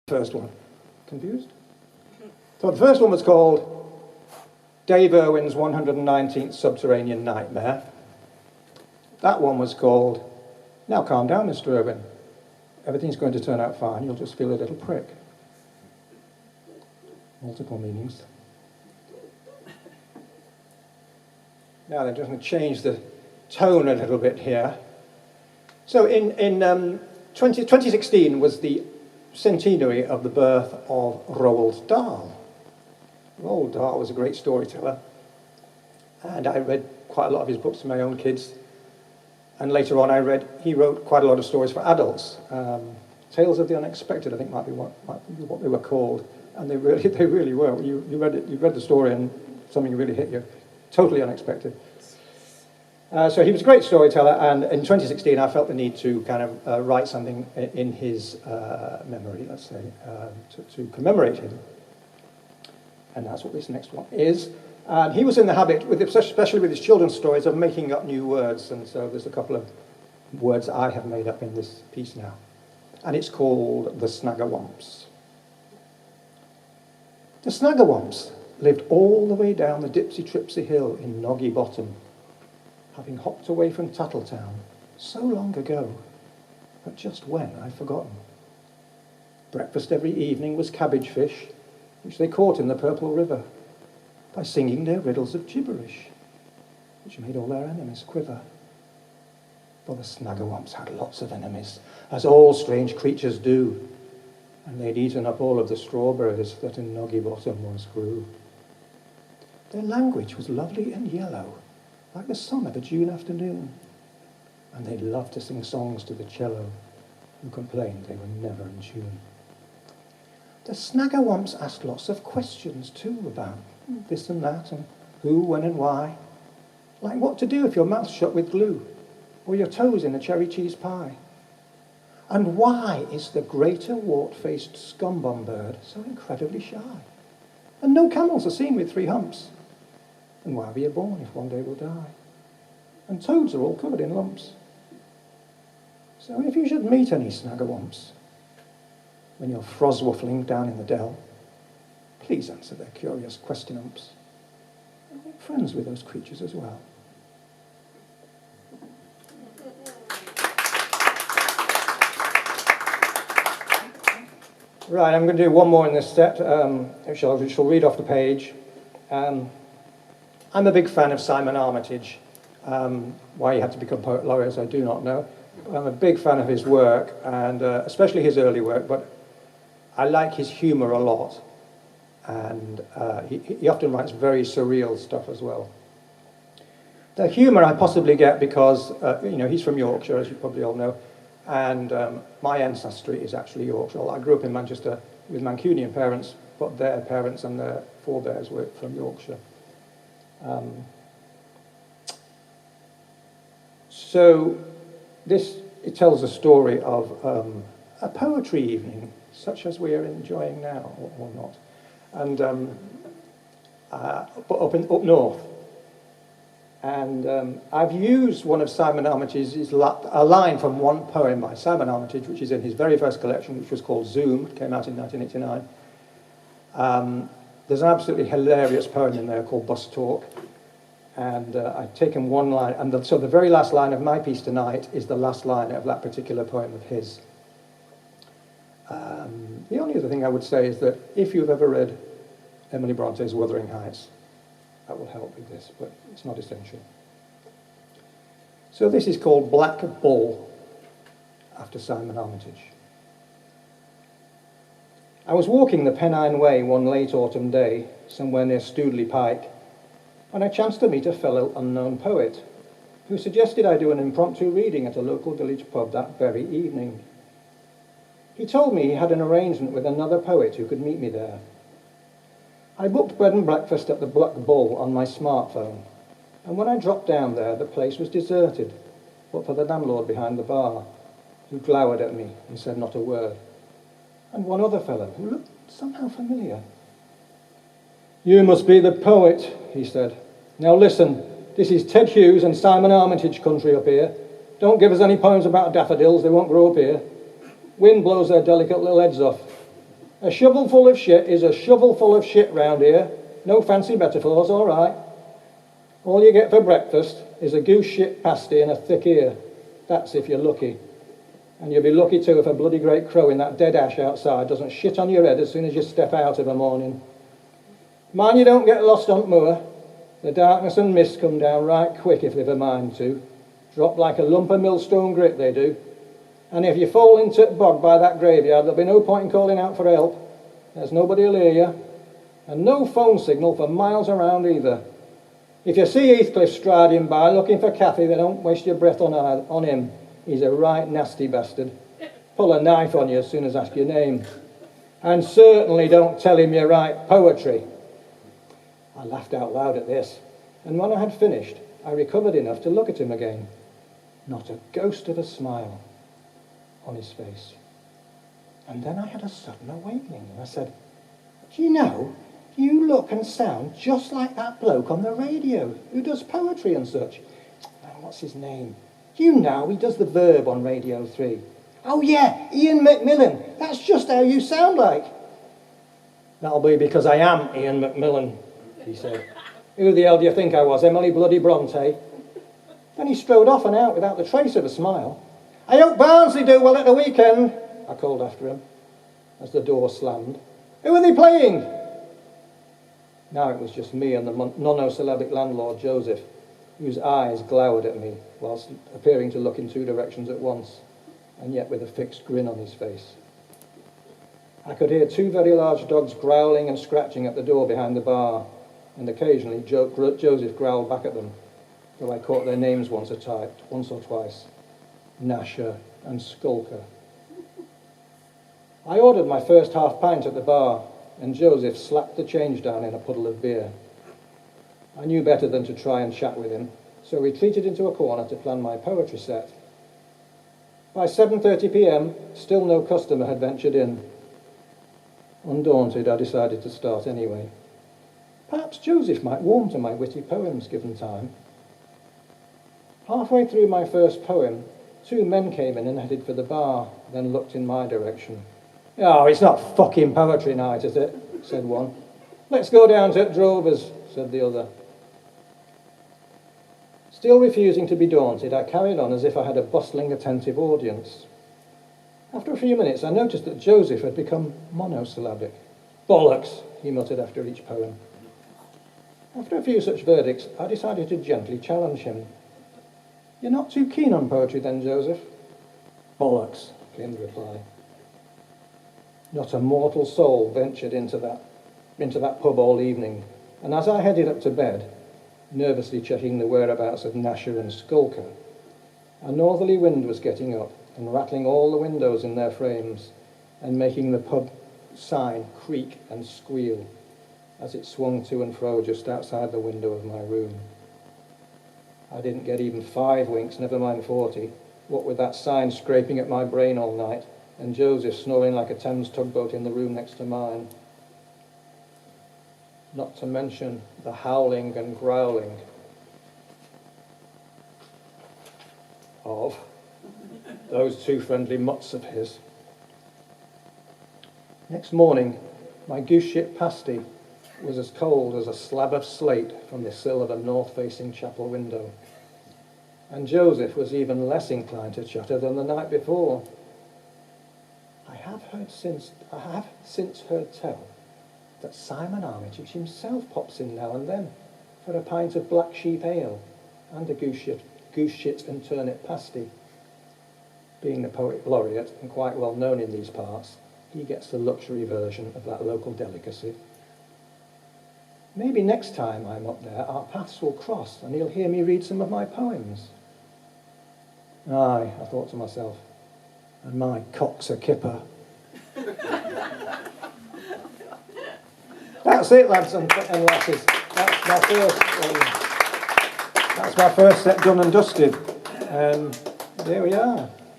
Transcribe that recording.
First one. Confused? So the first one was called Dave Irwin's 119th Subterranean Nightmare. That one was called Now Calm Down, Mr. Irwin. Everything's going to turn out fine. You'll just feel a little prick. Multiple meanings. Now they're just going to change the tone a little bit here. So in 2016 was the centenary of the birth of Roald Dahl. Roald Dahl was a great storyteller, and I read quite a lot of his books to my own kids. And later on, he wrote quite a lot of stories for adults. Tales of the Unexpected, I think, might be what they were called, and they really were. You read the story, and something really hit you, totally unexpected. So he was a great storyteller, and in 2016 I felt the need to kind of write something in his memory, let's say, to commemorate him. And that's what this next one is. And he was in the habit, especially with his children's stories, of making up new words, and so there's a couple of words I have made up in this piece now. And it's called The Snaggerwamps. The Snaggerwamps lived all the way down the Dipsy-Tripsy Hill in Noggy Bottom, having hopped away from Tattletown so long ago, but just when I've forgotten. Breakfast every evening was cabbage fish, which they caught in the Purple River, by singing their riddles of gibberish, which made all their enemies quiver. For the Snaggerwamps had lots of enemies, as all strange creatures do, and they'd eaten up all of the strawberries that in Noggy Bottom once grew. Their language was lovely and yellow, like the sun of a June afternoon, and they loved to sing songs to the cello, who complained they were never in tune. The Snaggerwamps asked lots of questions too about this and that, and who, when and why, like what to do if your mouth's shut with glue, or your toes in a cherry cheese pie. And why is the greater wart-faced scumbum bird so incredibly shy? And no camels are seen with 3 humps. And why were you born if one day we'll die? And toads are all covered in lumps. So if you should meet any Snaggerwamps when you're froswaffling down in the dell, please answer their curious question-umps. And make friends with those creatures as well. Right, I'm going to do one more in this set, which I'll read off the page. I'm a big fan of Simon Armitage. Why he had to become poet laureate, I do not know. I'm a big fan of his work, and especially his early work, but I like his humour a lot. And he often writes very surreal stuff as well. The humour I possibly get because, he's from Yorkshire, as you probably all know, and my ancestry is actually Yorkshire. I grew up in Manchester with Mancunian parents, but their parents and their forebears were from Yorkshire. So it tells a story of a poetry evening, such as we are enjoying now, or not, and but up north. And I've used one of Simon Armitage's, a line from one poem by Simon Armitage, which is in his very first collection, which was called Zoom. It came out in 1989. There's an absolutely hilarious poem in there called Bus Talk. And I've taken one line, and so the very last line of my piece tonight is the last line of that particular poem of his. The only other thing I would say is that if you've ever read Emily Bronte's Wuthering Heights, that will help with this, but it's not essential. So this is called Black Bull, after Simon Armitage. I was walking the Pennine Way one late autumn day, somewhere near Stoodley Pike, and I chanced to meet a fellow unknown poet who suggested I do an impromptu reading at a local village pub that very evening. He told me he had an arrangement with another poet who could meet me there. I booked bread and breakfast at the Black Bull on my smartphone, and when I dropped down there, the place was deserted, but for the landlord behind the bar, who glowered at me and said not a word, and one other fellow who looked somehow familiar. "You must be the poet," he said. "Now listen, this is Ted Hughes and Simon Armitage country up here. Don't give us any poems about daffodils, they won't grow up here. Wind blows their delicate little heads off. A shovel full of shit is a shovel full of shit round here. No fancy metaphors, all right. All you get for breakfast is a goose shit pasty and a thick ear. That's if you're lucky. And you'll be lucky too if a bloody great crow in that dead ash outside doesn't shit on your head as soon as you step out of a morning. Mind you don't get lost on moor. The darkness and mist come down right quick if they've a mind to. Drop like a lump of millstone grit, they do. And if you fall into the bog by that graveyard, there'll be no point in calling out for help. There's nobody will hear you. And no phone signal for miles around either. If you see Heathcliff striding by looking for Cathy, then don't waste your breath on him. He's a right nasty bastard. Pull a knife on you as soon as ask your name. And certainly don't tell him you write poetry. I laughed out loud at this, and when I had finished, I recovered enough to look at him again. Not a ghost of a smile on his face. And then I had a sudden awakening, and I said, do you know, you look and sound just like that bloke on the radio who does poetry and such. What's his name? You know, he does the Verb on Radio 3. Oh yeah, Ian McMillan. That's just how you sound like. That'll be because I am Ian McMillan, he said. Who the hell do you think I was, Emily Bloody Bronte? Then he strode off and out without the trace of a smile. I hope Barnsley do well at the weekend, I called after him as the door slammed. Who are they playing? Now it was just me and the monosyllabic landlord, Joseph, whose eyes glowered at me whilst appearing to look in two directions at once, and yet with a fixed grin on his face. I could hear two very large dogs growling and scratching at the door behind the bar, and occasionally Joseph growled back at them, though I caught their names once or twice, Gnasher and Skulker. I ordered my first half pint at the bar, and Joseph slapped the change down in a puddle of beer. I knew better than to try and chat with him, so retreated into a corner to plan my poetry set. By 7:30 p.m, still no customer had ventured in. Undaunted, I decided to start anyway. Perhaps Joseph might warm to my witty poems given time. Halfway through my first poem, two men came in and headed for the bar, then looked in my direction. Oh, it's not fucking poetry night, is it? Said one. Let's go down to Drover's, said the other. Still refusing to be daunted, I carried on as if I had a bustling, attentive audience. After a few minutes, I noticed that Joseph had become monosyllabic. Bollocks, he muttered after each poem. After a few such verdicts, I decided to gently challenge him. You're not too keen on poetry then, Joseph? Bollocks, came the reply. Not a mortal soul ventured into that pub all evening, and as I headed up to bed, nervously checking the whereabouts of Gnasher and Skulker, a northerly wind was getting up and rattling all the windows in their frames and making the pub sign creak and squeal as it swung to and fro just outside the window of my room. I didn't get even 5 winks, never mind 40, what with that sign scraping at my brain all night and Joseph snoring like a Thames tugboat in the room next to mine. Not to mention the howling and growling of those two friendly mutts of his. Next morning, my goose shit pasty was as cold as a slab of slate from the sill of a north-facing chapel window. And Joseph was even less inclined to chatter than the night before. I have since heard tell that Simon Armitage himself pops in now and then for a pint of black sheep ale and a goose shit and turnip pasty. Being the poet laureate and quite well known in these parts, he gets the luxury version of that local delicacy. Maybe next time I'm up there, our paths will cross and he'll hear me read some of my poems. Aye, I thought to myself, and my cock's a kipper. That's it, lads and lasses. That's my first set done and dusted. There we are.